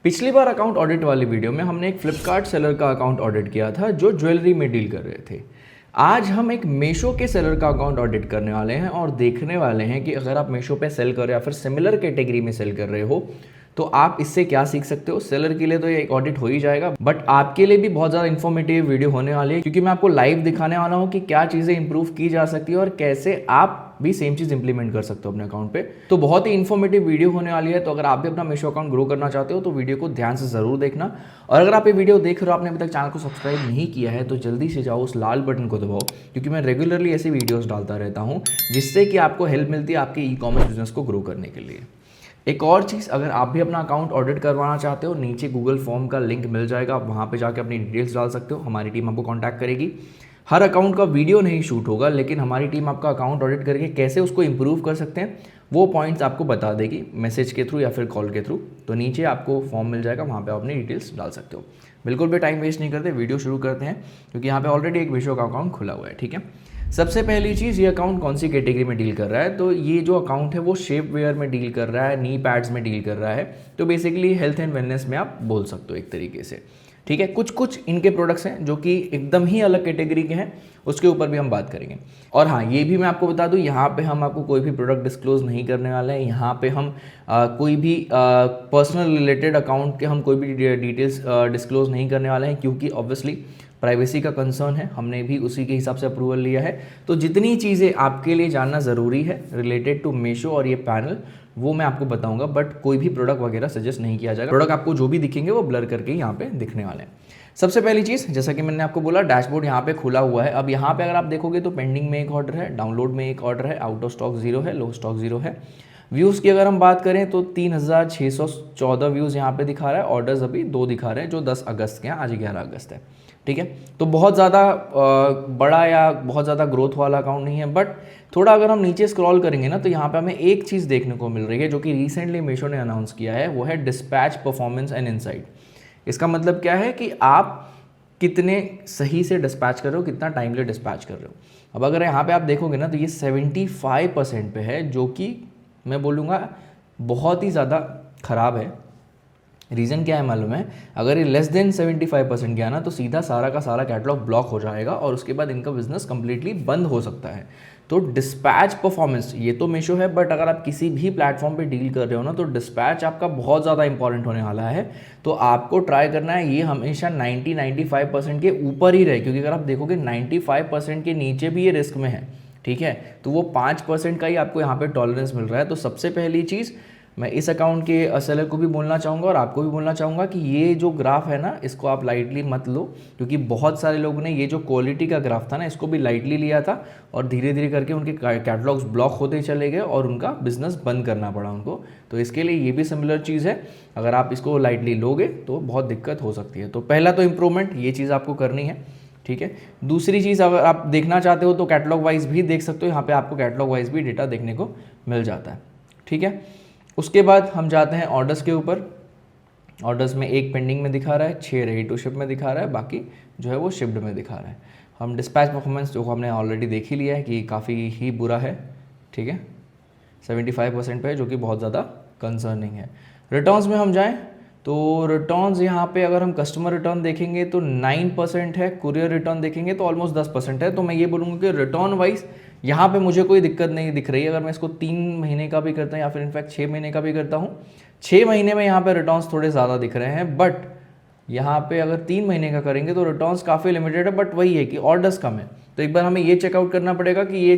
पिछली बार account audit वाली video में हमने एक फ्लिपकार्ट सेलर का अकाउंट ऑडिट किया था जो ज्वेलरी में डील कर रहे थे। आज हम एक मीशो के सेलर का अकाउंट ऑडिट करने वाले हैं और देखने वाले हैं कि अगर आप मीशो पे सेल कर रहे हो या फिर सिमिलर कैटेगरी में सेल कर रहे हो तो आप इससे क्या सीख सकते हो। सेलर के लिए तो ये एक ऑडिट हो ही जाएगा, बट आपके लिए भी बहुत ज़्यादा इन्फॉर्मेटिव वीडियो होने वाली है क्योंकि मैं आपको लाइव दिखाने वाला हूँ कि क्या चीज़ें इंप्रूव की जा सकती है और कैसे आप भी सेम चीज़ इंप्लीमेंट कर सकते हो अपने अकाउंट पे। तो बहुत ही इन्फॉर्मेटिव वीडियो होने वाली है। तो अगर आप भी अपना मीशो अकाउंट ग्रो करना चाहते हो तो वीडियो को ध्यान से ज़रूर देखना। और अगर आप ये वीडियो देख रहे हो, आपने अभी तक चैनल को सब्सक्राइब नहीं किया है तो जल्दी से जाओ उस लाल बटन को दबाओ, क्योंकि मैं रेगुलरली ऐसी वीडियोज़ डालता रहता हूँ जिससे कि आपको हेल्प मिलती है आपके ई कॉमर्स बिजनेस को ग्रो करने के लिए। एक और चीज़, अगर आप भी अपना अकाउंट ऑडिट करवाना चाहते हो, नीचे गूगल फॉर्म का लिंक मिल जाएगा, आप वहाँ पे जाके अपनी डिटेल्स डाल सकते हो। हमारी टीम आपको कांटेक्ट करेगी। हर अकाउंट का वीडियो नहीं शूट होगा, लेकिन हमारी टीम आपका अकाउंट ऑडिट करके कैसे उसको इंप्रूव कर सकते हैं वो पॉइंट्स आपको बता देगी, मैसेज के थ्रू या फिर कॉल के थ्रू। तो नीचे आपको फॉर्म मिल जाएगा, वहाँ पे आप अपनी डिटेल्स डाल सकते हो। बिल्कुल भी टाइम वेस्ट नहीं करते, वीडियो शुरू करते हैं क्योंकि यहाँ पे ऑलरेडी एक मीशो का अकाउंट खुला हुआ है। ठीक है, सबसे पहली चीज़, ये अकाउंट कौन सी कैटेगरी में डील कर रहा है। तो ये जो अकाउंट है वो शेप वेयर में डील कर रहा है, नी पैड्स में डील कर रहा है। तो बेसिकली हेल्थ एंड वेलनेस में आप बोल सकते हो एक तरीके से। ठीक है, कुछ कुछ इनके प्रोडक्ट्स हैं जो कि एकदम ही अलग कैटेगरी के हैं, उसके ऊपर भी हम बात करेंगे। और हाँ, ये भी मैं आपको बता दूं, यहाँ पे हम आपको कोई भी प्रोडक्ट डिस्क्लोज नहीं करने वाले हैं। यहाँ पे हम कोई भी पर्सनल रिलेटेड अकाउंट के हम कोई भी डिटेल्स डिस्क्लोज नहीं करने वाले हैं, क्योंकि ऑब्वियसली प्राइवेसी का कंसर्न है। हमने भी उसी के हिसाब से अप्रूवल लिया है। तो जितनी चीज़ें आपके लिए जानना ज़रूरी है रिलेटेड टू मीशो और ये पैनल, वो मैं आपको बताऊंगा, बट कोई भी प्रोडक्ट वगैरह सजेस्ट नहीं किया जाएगा। प्रोडक्ट आपको जो भी दिखेंगे वो ब्लर करके यहाँ पे दिखने वाले हैं। सबसे पहली चीज़, जैसा कि मैंने आपको बोला, डैशबोर्ड यहाँ पे खुला हुआ है। अब यहाँ पे अगर आप देखोगे तो पेंडिंग में एक ऑर्डर है, डाउनलोड में एक ऑर्डर है, आउट ऑफ स्टॉक 0 है, लो स्टॉक 0 है। व्यूज़ की अगर हम बात करें तो 3614 व्यूज़ यहाँ पे दिखा रहा है। ऑर्डर्स अभी 2 दिखा रहे हैं जो 10 अगस्त के हैं, आज 11 अगस्त है। ठीक है, तो बहुत ज़्यादा बड़ा या बहुत ज़्यादा ग्रोथ वाला अकाउंट नहीं है, बट थोड़ा अगर हम नीचे स्क्रॉल करेंगे ना तो यहाँ पे हमें एक चीज़ देखने को मिल रही है जो कि रिसेंटली मीशो ने अनाउंस किया है, वो है डिस्पैच परफॉर्मेंस एंड इनसाइट। इसका मतलब क्या है कि आप कितने सही से डिस्पैच कर रहे हो, कितना टाइमली डिस्पैच कर रहे हो। अब अगर यहाँ पे आप देखोगे ना तो ये 75% पे है, जो कि मैं बोलूँगा बहुत ही ज़्यादा ख़राब है। रीज़न क्या है मालूम है? अगर ये लेस देन 75% गया ना तो सीधा सारा का सारा कैटलॉग ब्लॉक हो जाएगा और उसके बाद इनका बिजनेस कंप्लीटली बंद हो सकता है। तो डिस्पैच परफॉर्मेंस ये तो मीशो है, बट अगर आप किसी भी प्लेटफॉर्म पे डील कर रहे हो ना तो डिस्पैच आपका बहुत ज़्यादा इंपॉर्टेंट होने वाला है। तो आपको ट्राई करना है ये हमेशा 90-95% के ऊपर ही रहे, क्योंकि अगर आप देखोगे 95% के नीचे भी ये रिस्क में है। ठीक है, तो वो 5% का ही आपको यहाँ पे टॉलरेंस मिल रहा है। तो सबसे पहली चीज़ मैं इस अकाउंट के सेलर को भी बोलना चाहूँगा और आपको भी बोलना चाहूँगा कि ये जो ग्राफ है ना, इसको आप लाइटली मत लो, क्योंकि बहुत सारे लोगों ने ये जो क्वालिटी का ग्राफ था ना, इसको भी लाइटली लिया था और धीरे धीरे करके उनके कैटलॉग्स ब्लॉक होते चले गए और उनका बिजनेस बंद करना पड़ा उनको। तो इसके लिए ये भी सिमिलर चीज़ है, अगर आप इसको लाइटली लोगे तो बहुत दिक्कत हो सकती है। तो पहला तो इम्प्रूवमेंट ये चीज़ आपको करनी है। ठीक है, दूसरी चीज़, अगर आप देखना चाहते हो तो कैटलॉग वाइज भी देख सकते हो। यहाँ पे आपको कैटलॉग वाइज भी डेटा देखने को मिल जाता है। ठीक है, उसके बाद हम जाते हैं ऑर्डर्स के ऊपर। ऑर्डर्स में एक पेंडिंग में दिखा रहा है, 6 रेडी टू शिप में दिखा रहा है, बाकी जो है वो शिप्ड में दिखा रहा है। हम डिस्पैच परफॉर्मेंस जो हमने ऑलरेडी देख ही लिया है कि काफ़ी ही बुरा है। ठीक है, 75% पे है, जो कि बहुत ज़्यादा कंसर्निंग है। रिटर्न्स में हम जाएँ तो रिटर्न्स यहाँ पे अगर हम कस्टमर रिटर्न देखेंगे तो 9% है, कुरियर रिटर्न देखेंगे तो ऑलमोस्ट 10% है। तो मैं ये बोलूँगा कि रिटर्न वाइज यहाँ पे मुझे कोई दिक्कत नहीं दिख रही है। अगर मैं इसको 3 महीने का भी करता हूँ या फिर इनफैक्ट 6 महीने का भी करता हूँ, 6 महीने में यहाँ पे रिटर्न्स थोड़े ज़्यादा दिख रहे हैं, बट यहाँ पे अगर 3 महीने का करेंगे तो रिटर्न्स काफ़ी लिमिटेड है, बट वही है कि ऑर्डर्स कम है। तो एक बार हमें ये चेकआउट करना पड़ेगा कि ये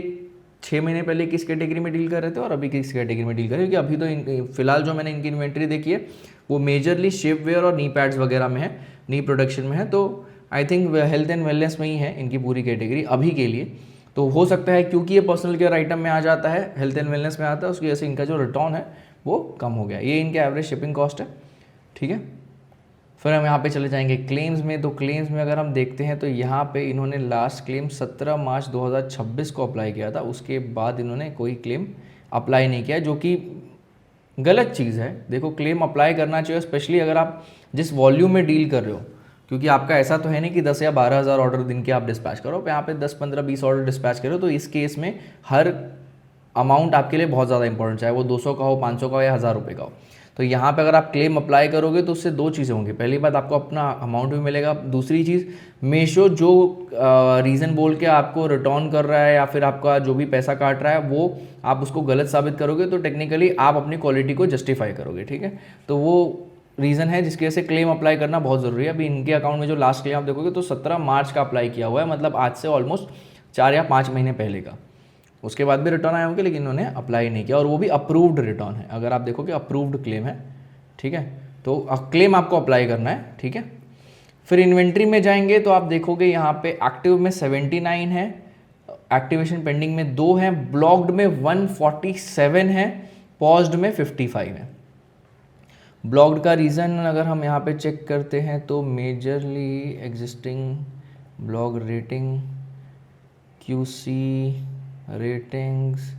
6 महीने पहले किस कैटेगरी में डील कर रहे थे और अभी किस कैटेगरी में डील कर रहे हैं, क्योंकि अभी तो फिलहाल जो मैंने इनकी इन्वेंट्री देखी है वो मेजरली शेपवेयर और नी पैड्स वगैरह में है, नी प्रोडक्शन में है। तो I think health and wellness में ही है इनकी पूरी कैटेगरी अभी के लिए। तो हो सकता है क्योंकि ये पर्सनल केयर आइटम में आ जाता है, हेल्थ एंड वेलनेस में आता है, उसकी वजह से इनका जो रिटर्न है वो कम हो गया। ये इनके एवरेज शिपिंग कॉस्ट है। ठीक है, फिर हम यहाँ पे चले जाएंगे क्लेम्स में। तो क्लेम्स में अगर हम देखते हैं तो यहाँ पे इन्होंने लास्ट क्लेम 17 मार्च 2026 को अप्लाई किया था, उसके बाद इन्होंने कोई क्लेम अप्लाई नहीं किया, जो कि गलत चीज़ है। देखो, क्लेम अप्लाई करना चाहिए, स्पेशली अगर आप जिस वॉल्यूम में डील कर रहे हो, क्योंकि आपका ऐसा तो है नहीं कि 10 या 12 हज़ार ऑर्डर दिन के आप डिस्पैच करो, यहाँ पे 10, 15, 20 ऑर्डर डिस्पैच करो। तो इस केस में हर अमाउंट आपके लिए बहुत ज़्यादा इंपॉर्टेंट, चाहे वो 200 का हो, 500 का हो या 1000 रुपये का हो। तो यहाँ पे अगर आप क्लेम अप्लाई करोगे तो उससे दो चीज़ें होंगी। पहली बात, आपको अपना अमाउंट भी मिलेगा। दूसरी चीज़, मीशो जो रीज़न बोल के आपको रिटर्न कर रहा है या फिर आपका जो भी पैसा काट रहा है वो आप उसको गलत साबित करोगे तो टेक्निकली आप अपनी क्वालिटी को जस्टिफाई करोगे, ठीक है। तो वो रीज़न है जिसकी वजह से क्लेम अप्लाई करना बहुत ज़रूरी है। अभी इनके अकाउंट में जो लास्ट क्लेम आप देखोगे तो 17 मार्च का अप्लाई किया हुआ है, मतलब आज से ऑलमोस्ट 4 या 5 महीने पहले का। उसके बाद भी रिटर्न आए होंगे लेकिन इन्होंने अप्लाई नहीं किया, और वो भी अप्रूव्ड रिटर्न है। अगर आप देखोगे अप्रूव्ड क्लेम है, ठीक है। तो क्लेम आपको अप्लाई करना है, ठीक है। फिर इन्वेंट्री में जाएंगे तो आप देखोगे यहाँ पे एक्टिव में 79 है, एक्टिवेशन पेंडिंग में 2 है, ब्लॉक्ड में 147 है, पॉज्ड में 55 है। ब्लॉक्ड का रीज़न अगर हम यहाँ पे चेक करते हैं तो majorly existing blog rating, QC ratings.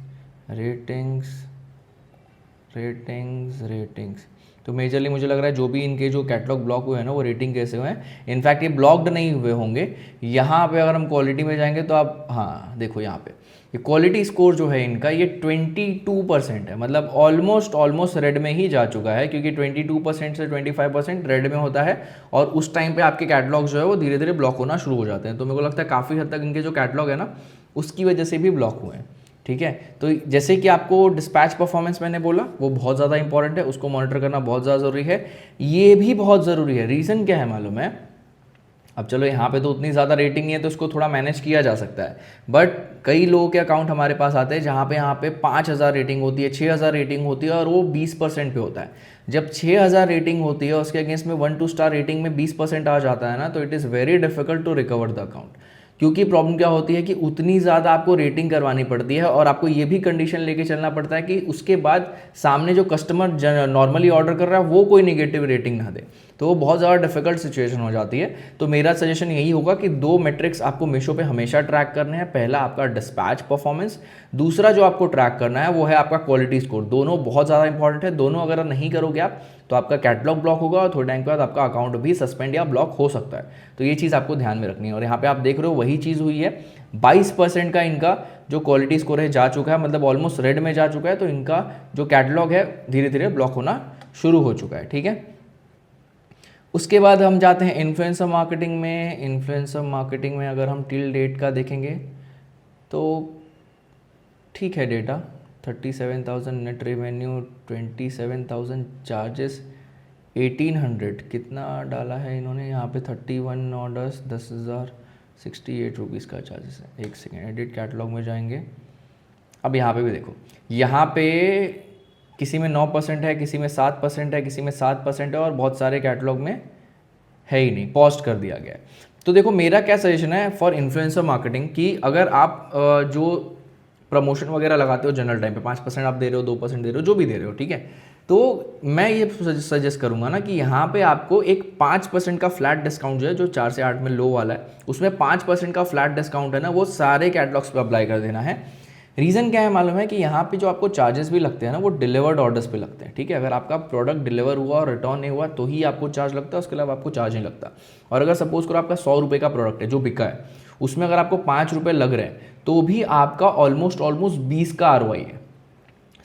तो मेजरली मुझे लग रहा है जो भी इनके जो कैटलॉग ब्लॉक हुए हैं ना वो रेटिंग कैसे हुए हैं। इनफैक्ट ये ब्लॉक्ड नहीं हुए होंगे। यहाँ पे अगर हम क्वालिटी में जाएंगे तो आप हाँ देखो यहाँ पे ये क्वालिटी स्कोर जो है इनका ये 22% है, मतलब ऑलमोस्ट रेड में ही जा चुका है, क्योंकि 22% से 25% रेड में होता है और उस टाइम पे आपके कैटलॉग जो है वो धीरे धीरे ब्लॉक होना शुरू हो जाते हैं। तो मेरे को लगता है काफ़ी हद तक इनके जो कैटलॉग है ना उसकी वजह से भी ब्लॉक हुए हैं, ठीक है। तो जैसे कि आपको डिस्पैच परफॉर्मेंस मैंने बोला वो बहुत ज़्यादा इंपॉर्टेंट है, उसको मॉनिटर करना बहुत ज़्यादा ज़रूरी है। ये भी बहुत ज़रूरी है। रीज़न क्या है मालूम है? अब चलो यहाँ पे तो उतनी ज़्यादा रेटिंग नहीं है तो उसको थोड़ा मैनेज किया जा सकता है, बट कई लोगों के अकाउंट हमारे पास आते हैं जहाँ पे यहाँ पे 5000 रेटिंग होती है, 6000 रेटिंग होती है और वो 20% पे होता है। जब 6000 रेटिंग होती है उसके अगेंस्ट में 1-2 स्टार रेटिंग में 20% आ जाता है ना, तो it is very difficult to recover the account. क्योंकि प्रॉब्लम क्या होती है कि उतनी ज़्यादा आपको रेटिंग करवानी पड़ती है और आपको ये भी कंडीशन लेके चलना पड़ता है कि उसके बाद सामने जो कस्टमर नॉर्मली ऑर्डर कर रहा है वो कोई नेगेटिव रेटिंग ना दे, तो वो बहुत ज़्यादा डिफिकल्ट सिचुएशन हो जाती है। तो मेरा सजेशन यही होगा कि 2 मेट्रिक्स आपको मीशो पे हमेशा ट्रैक करने हैं। पहला आपका डिस्पैच परफॉर्मेंस, दूसरा जो आपको ट्रैक करना है वो है आपका क्वालिटी स्कोर। दोनों बहुत ज़्यादा इंपॉर्टेंट है। दोनों अगर नहीं करोगे आप तो आपका कैटलॉग ब्लॉक होगा और थोड़े टाइम के बाद आपका अकाउंट भी सस्पेंड या ब्लॉक हो सकता है। तो ये चीज़ आपको ध्यान में रखनी है। और यहाँ पे आप देख रहे हो वही चीज़ हुई है। 22% का इनका जो क्वालिटी स्कोर है जा चुका है, मतलब ऑलमोस्ट रेड में जा चुका है। तो इनका जो कैटलॉग है धीरे धीरे ब्लॉक होना शुरू हो चुका है, ठीक है। उसके बाद हम जाते हैं इन्फ्लुएंसर मार्केटिंग में। इन्फ्लुएंसर मार्केटिंग में अगर हम टिल डेट का देखेंगे तो ठीक है डेटा, 37,000 नेट रेवेन्यू, 27,000 चार्जेस, 1800 कितना डाला है इन्होंने यहाँ पे, 31 ऑर्डर्स, 10,068 रुपीज़ का चार्जेस है। एक सेकेंड, एडिट कैटलॉग में जाएंगे। अब यहाँ पे भी देखो, यहाँ पे किसी में 9% है, किसी में 7% है, किसी में 7% है और बहुत सारे कैटलॉग में है ही नहीं, पॉस्ट कर दिया गया है। तो देखो मेरा क्या सजेशन है फॉर इन्फ्लुएंसर मार्केटिंग कि अगर आप जो प्रमोशन वगैरह लगाते हो जनरल टाइम पे 5% आप दे रहे हो, 2% दे रहे हो, जो भी दे रहे हो, ठीक है, तो मैं ये सजेस्ट करूंगा ना कि यहाँ पे आपको एक 5% का फ्लैट डिस्काउंट जो है, जो 4 से 8 में लो वाला है, उसमें 5% का फ्लैट डिस्काउंट है ना, वो सारे कैटलॉग्स पे अप्लाई कर देना है। रीज़न क्या है मालूम है कि यहाँ पे जो आपको चार्जेस भी लगते हैं ना वो डिलीवर्ड ऑर्डर्स पे लगते हैं, ठीक है। अगर आपका प्रोडक्ट डिलीवर हुआ और रिटर्न नहीं हुआ तो ही आपको चार्ज लगता है, उसके अलावा आपको चार्ज नहीं लगता। और अगर सपोज करो आपका 100 रुपये का प्रोडक्ट है जो बिका है, उसमें अगर आपको 5 रुपये लग रहे हैं तो भी आपका ऑलमोस्ट 20 का ROI है,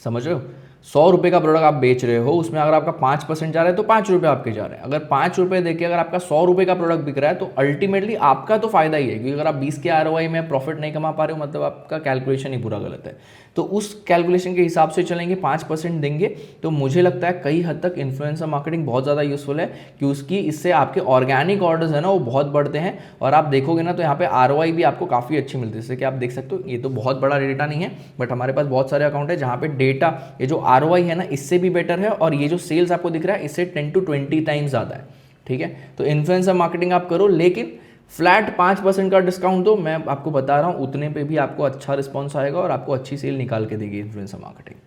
समझ रहे हो। 100 रुपये का प्रोडक्ट आप बेच रहे हो, उसमें अगर आपका 5% जा रहा है तो 5 रुपये आपके जा रहे हैं। अगर 5 रुपये देखिए अगर आपका 100 रुपये का प्रोडक्ट बिक रहा है तो अल्टीमेटली आपका तो फायदा ही है, क्योंकि अगर आप 20 के ROI में प्रॉफिट नहीं कमा पा रहे हो मतलब आपका कैलकुलेशन ही पूरा गलत है। तो उस कैलकुलेशन के हिसाब से चलेंगे, 5% देंगे तो मुझे लगता है कई हद तक इन्फ्लुएंसर मार्केटिंग बहुत ज़्यादा यूजफुल है, कि उसकी इससे आपके ऑर्गेनिक ऑर्डर्स है ना वो बहुत बढ़ते हैं। और आप देखोगे ना तो यहाँ पे ROI भी आपको काफ़ी अच्छी मिलती है। जैसे कि आप देख सकते हो, ये तो बहुत बड़ा डेटा नहीं है बट हमारे पास बहुत सारे अकाउंट है जहाँ पे डेटा ये जो ROI है ना इससे भी बेटर है, और ये जो सेल्स आपको दिख रहा है इससे 10 to 20 टाइम्स ज़्यादा है, ठीक है। तो इन्फ्लुएंसर मार्केटिंग आप करो, लेकिन फ्लैट 5% का डिस्काउंट दो, मैं आपको बता रहा हूँ उतने पे भी आपको अच्छा रिस्पॉन्स आएगा और आपको अच्छी सेल निकाल के देगी इन्फ्लुएंसर मार्केटिंग।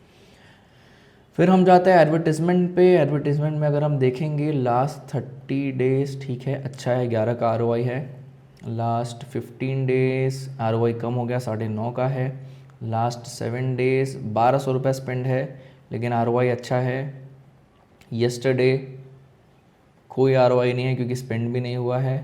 फिर हम जाते हैं एडवर्टीजमेंट पे। एडवर्टीजमेंट में अगर हम देखेंगे लास्ट 30 डेज ठीक है, अच्छा है, 11 का ROI है। लास्ट 15 डेज ROI कम हो गया, 9.5 का है। लास्ट 7 डेज 1200 रुपये स्पेंड है लेकिन ROI अच्छा है। यस्टरडे कोई ROI नहीं है क्योंकि स्पेंड भी नहीं हुआ है।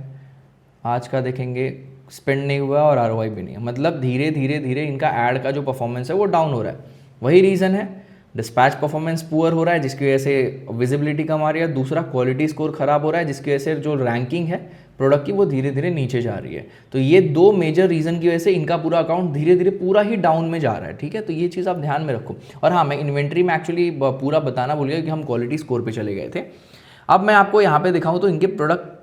आज का देखेंगे, स्पेंड नहीं हुआ और ROI भी नहीं है, मतलब धीरे धीरे धीरे इनका ऐड का जो परफॉर्मेंस है वो डाउन हो रहा है। वही रीज़न है, डिस्पैच परफॉर्मेंस पुअर हो रहा है जिसकी वजह से विजिबिलिटी कम आ रही है, दूसरा क्वालिटी स्कोर खराब हो रहा है जिसकी वजह से जो रैंकिंग है प्रोडक्ट की वो धीरे धीरे नीचे जा रही है। तो ये दो मेजर रीज़न की वजह से इनका पूरा अकाउंट धीरे धीरे पूरा ही डाउन में जा रहा है, ठीक है। तो ये चीज़ आप ध्यान में रखो। और हाँ, मैं इन्वेंट्री में एक्चुअली पूरा बताना भूल गया कि हम क्वालिटी स्कोर पे चले गए थे। अब मैं आपको यहाँ पे दिखाऊँ तो इनके प्रोडक्ट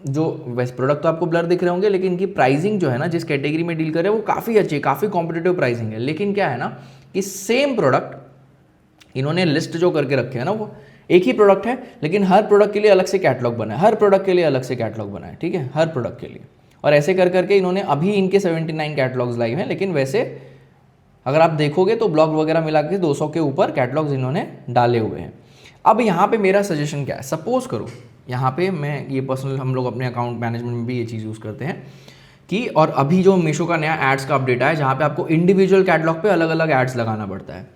जो वैसे प्रोडक्ट तो आपको ब्लर दिख रहे होंगे, लेकिन इनकी प्राइसिंग जो है ना, जिस कैटेगरी में डील कर रहे हैं वो काफ़ी अच्छी, काफ़ी कॉम्पिटेटिव प्राइसिंग है। लेकिन क्या है ना कि सेम प्रोडक्ट इन्होंने लिस्ट जो करके रखे हैं ना, वो एक ही प्रोडक्ट है लेकिन हर प्रोडक्ट के लिए अलग से कैटलॉग बना है, हर प्रोडक्ट के लिए अलग से कैटलॉग बना है, ठीक है, हर प्रोडक्ट के लिए। और ऐसे कर करके इन्होंने अभी इनके 79 कैटलॉग्स लाइव हैं, लेकिन वैसे अगर आप देखोगे तो ब्लॉग वगैरह मिला के 200 के ऊपर कैटलॉग्स इन्होंने डाले हुए हैं। अब यहाँ पे मेरा सजेशन क्या है, सपोज करो यहाँ पे मैं ये पर्सनल, हम लोग अपने अकाउंट मैनेजमेंट में भी ये चीज़ यूज़ करते हैं कि, और अभी जो मीशो का नया एड्स का अपडेट आया जहाँ पे आपको इंडिविजुअल कैटलॉग पे अलग अलग एड्स लगाना पड़ता है।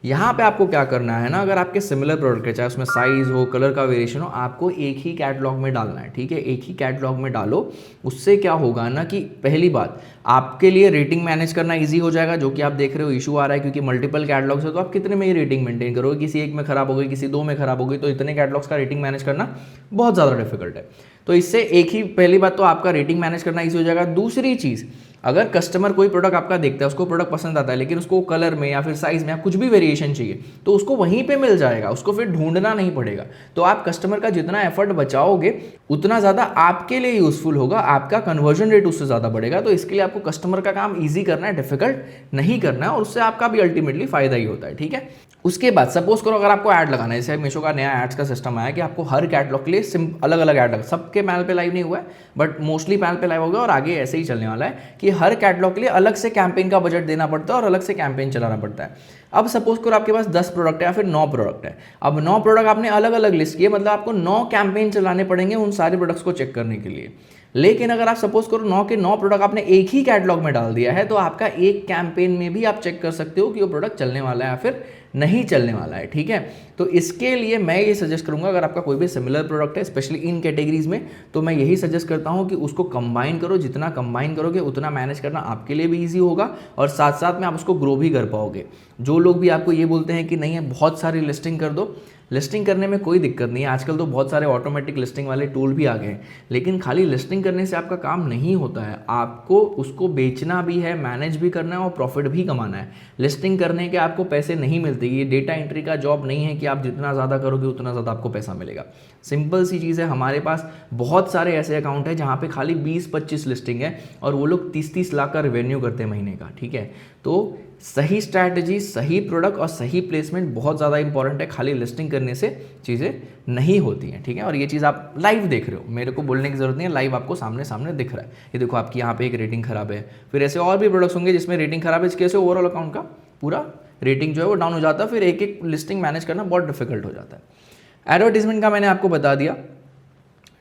यहाँ पे आपको क्या करना है ना, अगर आपके सिमिलर प्रोडक्ट है, चाहे उसमें साइज़ हो, कलर का वेरिएशन हो, आपको एक ही कैटलॉग में डालना है, ठीक है, एक ही कैटलॉग में डालो। उससे क्या होगा ना कि पहली बात आपके लिए रेटिंग मैनेज करना इजी हो जाएगा, जो कि आप देख रहे हो इशू आ रहा है क्योंकि मल्टीपल कैटलॉग्स है, तो आप कितने में ही रेटिंग मेंटेन करोगे, किसी एक में खराब हो गई, किसी दो में खराब हो गई, तो इतने कैटलॉग्स का रेटिंग मैनेज करना बहुत ज़्यादा डिफिकल्ट है। तो इससे एक ही, पहली बात तो आपका रेटिंग मैनेज करना ईजी हो जाएगा। दूसरी चीज़, अगर कस्टमर कोई प्रोडक्ट आपका देखता है, उसको प्रोडक्ट पसंद आता है, लेकिन उसको कलर में या फिर साइज में या कुछ भी वेरिएशन चाहिए, तो उसको वहीं पे मिल जाएगा, उसको फिर ढूंढना नहीं पड़ेगा। तो आप कस्टमर का जितना एफर्ट बचाओगे उतना ज़्यादा आपके लिए यूजफुल होगा, आपका कन्वर्जन रेट उससे ज़्यादा बढ़ेगा। तो इसके लिए आपको कस्टमर का काम ईजी करना है, डिफिकल्ट नहीं करना है, और उससे आपका भी अल्टीमेटली फायदा ही होता है, ठीक है। उसके बाद सपोज करो अगर आपको ऐड लगाना है, जैसे मीशो का नया एड्स का सिस्टम आया कि आपको हर कैटलॉग के लिए अलग अलग ऐड लगा, सबके पैनल पे लाइव नहीं हुआ है बट मोस्टली पैनल पे लाइव हो गया, और आगे ऐसे ही चलने वाला है कि हर कैटलॉग के लिए अलग से कैंपेन का बजट देना पड़ता है और अलग से कैंपेन चलाना पड़ता है। अब सपोज करो आपके पास 10 प्रोडक्ट है या फिर 9 प्रोडक्ट है, अब 9 प्रोडक्ट आपने अलग अलग लिस्ट किए, मतलब आपको 9 कैंपेन चलाने पड़ेंगे उन सारे प्रोडक्ट्स को चेक करने के लिए। लेकिन अगर आप सपोज करो 9 के 9 प्रोडक्ट आपने एक ही कैटलॉग में डाल दिया है, तो आपका एक कैंपेन में भी आप चेक कर सकते हो कि वो प्रोडक्ट चलने वाला है या फिर नहीं चलने वाला है, ठीक है। तो इसके लिए मैं ये सजेस्ट करूंगा, अगर आपका कोई भी सिमिलर प्रोडक्ट है स्पेशली इन कैटेगरीज में, तो मैं यही सजेस्ट करता हूं कि उसको कंबाइन करो। जितना कंबाइन करोगे उतना मैनेज करना आपके लिए भी ईजी होगा और साथ साथ में आप उसको ग्रो भी कर पाओगे। जो लोग भी आपको ये बोलते हैं कि नहीं है बहुत सारी लिस्टिंग कर दो, लिस्टिंग करने में कोई दिक्कत नहीं है, आजकल तो बहुत सारे ऑटोमेटिक लिस्टिंग वाले टूल भी आ गए हैं। लेकिन खाली लिस्टिंग करने से आपका काम नहीं होता है, आपको उसको बेचना भी है, मैनेज भी करना है और प्रॉफिट भी कमाना है। लिस्टिंग करने के आपको पैसे नहीं मिलते, ये डेटा एंट्री का जॉब नहीं है कि आप जितना ज़्यादा करोगे उतना ज़्यादा आपको पैसा मिलेगा। सिंपल सी चीज़ है, हमारे पास बहुत सारे ऐसे अकाउंट हैं जहाँ पे खाली 20-25 लिस्टिंग है और वो लोग 30-30 लाख का रेवेन्यू करते हैं महीने का, ठीक है। तो सही स्ट्रैटेजी, सही प्रोडक्ट और सही प्लेसमेंट बहुत ज़्यादा इंपॉर्टेंट है, खाली लिस्टिंग करने से चीज़ें नहीं होती हैं, ठीक है। और ये चीज़ आप लाइव देख रहे हो, मेरे को बोलने की ज़रूरत नहीं है, लाइव आपको सामने सामने दिख रहा है। ये देखो आपकी यहाँ पे एक रेटिंग खराब है, फिर ऐसे और भी प्रोडक्ट्स होंगे जिसमें रेटिंग खराब है, इसके वजह से ओवरऑल अकाउंट का पूरा रेटिंग जो है वो डाउन हो जाता है, फिर एक एक लिस्टिंग मैनेज करना बहुत डिफिकल्ट हो जाता है। एडवर्टीजमेंट का मैंने आपको बता दिया,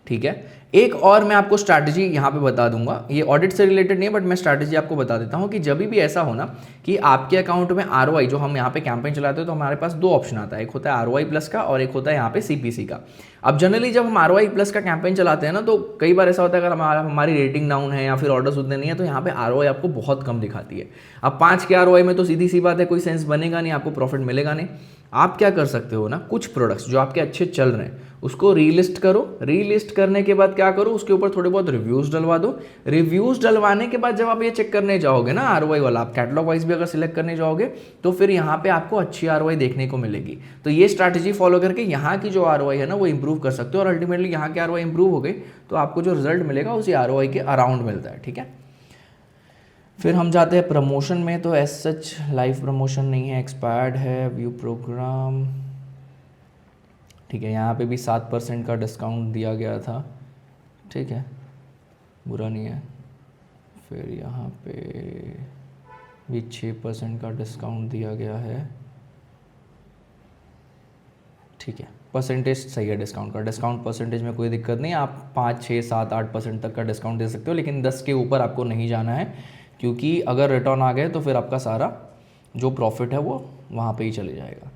ठीक है। एक और मैं आपको स्ट्रैटेजी यहाँ पे बता दूंगा, ये ऑडिट से रिलेटेड नहीं है बट मैं स्ट्रैटेजी आपको बता देता हूँ कि जब भी ऐसा हो ना कि आपके अकाउंट में ROI, जो हम यहाँ पे कैंपेन चलाते हैं तो हमारे पास दो ऑप्शन आता है, एक होता है ROI प्लस का और एक होता है यहाँ पे CPC का। अब जनरली जब हम ROI प्लस का कैंपेन चलाते हैं ना, तो कई बार ऐसा होता है अगर हमारी रेटिंग डाउन है या फिर ऑर्डर्स उतने नहीं है, तो यहाँ पे ROI आपको बहुत कम दिखाती है। अब 5 के ROI में तो सीधी सी बात है कोई सेंस बनेगा नहीं, आपको प्रॉफिट मिलेगा नहीं। आप क्या कर सकते हो ना, कुछ प्रोडक्ट्स जो आपके अच्छे चल रहे हैं उसको रीलिस्ट करो, रीलिस्ट करने के बाद क्या करो, उसके ऊपर थोड़े बहुत रिव्यूज डलवा दो। रिव्यूज डलवाने के बाद जब आप ये चेक करने जाओगे ना ROI वाला, आप कैटलॉग वाइज भी अगर सिलेक्ट करने जाओगे तो फिर यहाँ पे आपको अच्छी ROI देखने को मिलेगी। तो ये स्ट्रैटेजी फॉलो करके यहाँ की जो ROI है ना वो इंप्रूव कर सकते हो, और अल्टीमेटली यहाँ की ROI इंप्रूव हो गई तो आपको जो रिजल्ट मिलेगा उसी ROI के अराउंड मिलता है, ठीक है। फिर हम जाते हैं प्रमोशन में, तो एज सच लाइव प्रमोशन नहीं है, एक्सपायर्ड है, व्यू प्रोग्राम, ठीक है। यहाँ पे भी 7% का डिस्काउंट दिया गया था, ठीक है, बुरा नहीं है। फिर यहाँ पे भी 6% का डिस्काउंट दिया गया है, ठीक है। परसेंटेज सही है डिस्काउंट का, डिस्काउंट परसेंटेज में कोई दिक्कत नहीं, आप 5, 6, 7, 8% तक का डिस्काउंट दे सकते हो, लेकिन 10 के ऊपर आपको नहीं जाना है, क्योंकि अगर रिटर्न आ गए तो फिर आपका सारा जो प्रॉफिट है वो वहाँ पे ही चले जाएगा।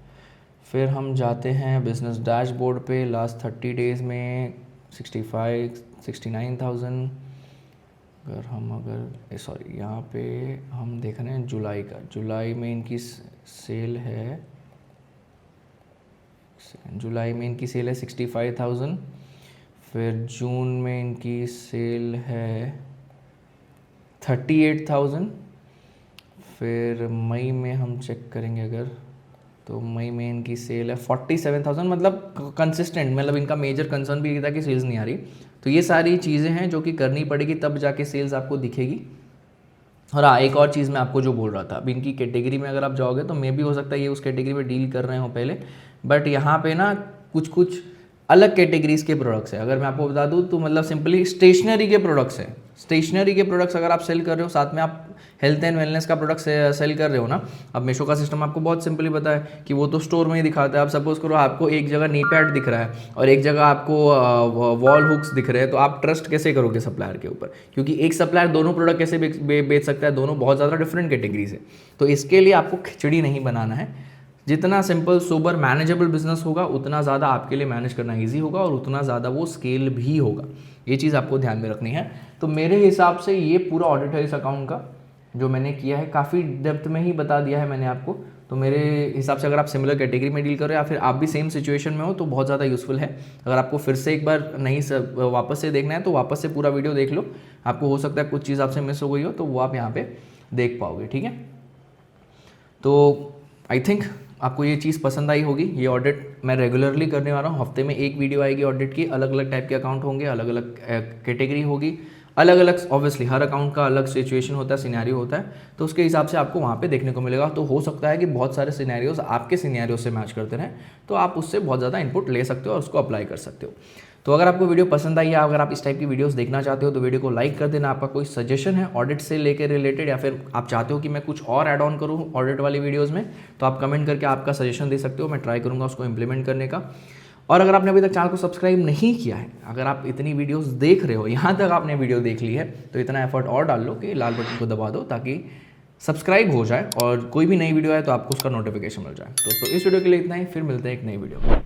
फिर हम जाते हैं बिजनेस डैशबोर्ड पे, लास्ट 30 डेज़ में 69,000, सॉरी यहाँ पे हम देख रहे हैं जुलाई का, जुलाई में इनकी सेल है जुलाई में इनकी सेल है 65,000, फिर जून में इनकी सेल है 38,000, फिर मई में हम चेक करेंगे अगर, तो मई में इनकी सेल है 47,000। मतलब कंसिस्टेंट, मतलब इनका मेजर कंसर्न भी ये था कि सेल्स नहीं आ रही। तो ये सारी चीज़ें हैं जो कि करनी पड़ेगी, तब जाके सेल्स आपको दिखेगी। और हाँ, एक और चीज़ मैं आपको जो बोल रहा था, अब इनकी कैटेगरी में अगर आप जाओगे तो मे भी हो सकता है ये उस कैटेगरी में डील कर रहे हो पहले, बट यहाँ पे ना कुछ कुछ अलग कैटेगरीज के प्रोडक्ट्स है। अगर मैं आपको बता दूँ तो मतलब सिंपली स्टेशनरी के प्रोडक्ट्स हैं। स्टेशनरी के प्रोडक्ट्स अगर आप सेल कर रहे हो, साथ में आप हेल्थ एंड वेलनेस का प्रोडक्ट सेल कर रहे हो ना। अब मीशो का सिस्टम आपको बहुत सिंपली पता है कि वो तो स्टोर में ही दिखाता है। आप सपोज करो आपको एक जगह नी पैड दिख रहा है और एक जगह आपको वॉल हुक्स दिख रहे हैं, तो आप ट्रस्ट कैसे करोगे सप्लायर के ऊपर? क्योंकि एक सप्लायर दोनों प्रोडक्ट कैसे बेच सकता है? दोनों बहुत ज़्यादा डिफरेंट कैटेगरीज है। तो इसके लिए आपको खिचड़ी नहीं बनाना है। जितना सिंपल सोबर मैनेजेबल बिजनेस होगा, उतना ज़्यादा आपके लिए मैनेज करना ईजी होगा और उतना ज़्यादा वो स्केल भी होगा। ये चीज़ आपको ध्यान में रखनी है। तो मेरे हिसाब से ये पूरा ऑडिट है इस अकाउंट का जो मैंने किया है, काफ़ी डेप्थ में ही बता दिया है मैंने आपको। तो मेरे हिसाब से अगर आप सिमिलर कैटेगरी में डील कर रहे हो या फिर आप भी सेम सिचुएशन में हो तो बहुत ज़्यादा यूज़फुल है। अगर आपको फिर से एक बार नहीं वापस से देखना है तो वापस से पूरा वीडियो देख लो। आपको हो सकता है कुछ चीज़ आपसे मिस हो गई हो, तो वो आप यहाँ पे देख पाओगे। ठीक है, तो आई थिंक आपको ये चीज़ पसंद आई होगी। ये ऑडिट मैं रेगुलरली करने वाला हूँ। हफ्ते में एक वीडियो आएगी ऑडिट की। अलग अलग टाइप के अकाउंट होंगे, अलग अलग कैटेगरी होगी, अलग अलग ऑब्वियसली हर अकाउंट का अलग सिचुएशन होता है, सिनेरियो होता है, तो उसके हिसाब से आपको वहाँ पे देखने को मिलेगा। तो हो सकता है कि बहुत सारे सिनेरियोज आपके सिनेरियो से मैच करते रहें, तो आप उससे बहुत ज़्यादा इनपुट ले सकते हो और उसको अप्लाई कर सकते हो। तो अगर आपको वीडियो पसंद आई है, अगर आप इस टाइप की वीडियोस देखना चाहते हो तो वीडियो को लाइक कर देना। आपका कोई सजेशन है ऑडिट से लेकर रिलेटेड, या फिर आप चाहते हो कि मैं कुछ और ऐड ऑन करूँ ऑडिट वाली वीडियोज़ में, तो आप कमेंट करके आपका सजेशन दे सकते हो। मैं ट्राई करूँगा उसको इम्प्लीमेंट करने का। और अगर आपने अभी तक चैनल को सब्सक्राइब नहीं किया है, अगर आप इतनी वीडियोस देख रहे हो, यहाँ तक आपने वीडियो देख ली है, तो इतना एफर्ट और डाल लो कि लाल बटन को दबा दो ताकि सब्सक्राइब हो जाए और कोई भी नई वीडियो आए तो आपको उसका नोटिफिकेशन मिल जाए। दोस्तों इस वीडियो के लिए इतना ही, फिर मिलते हैं एक नई वीडियो में।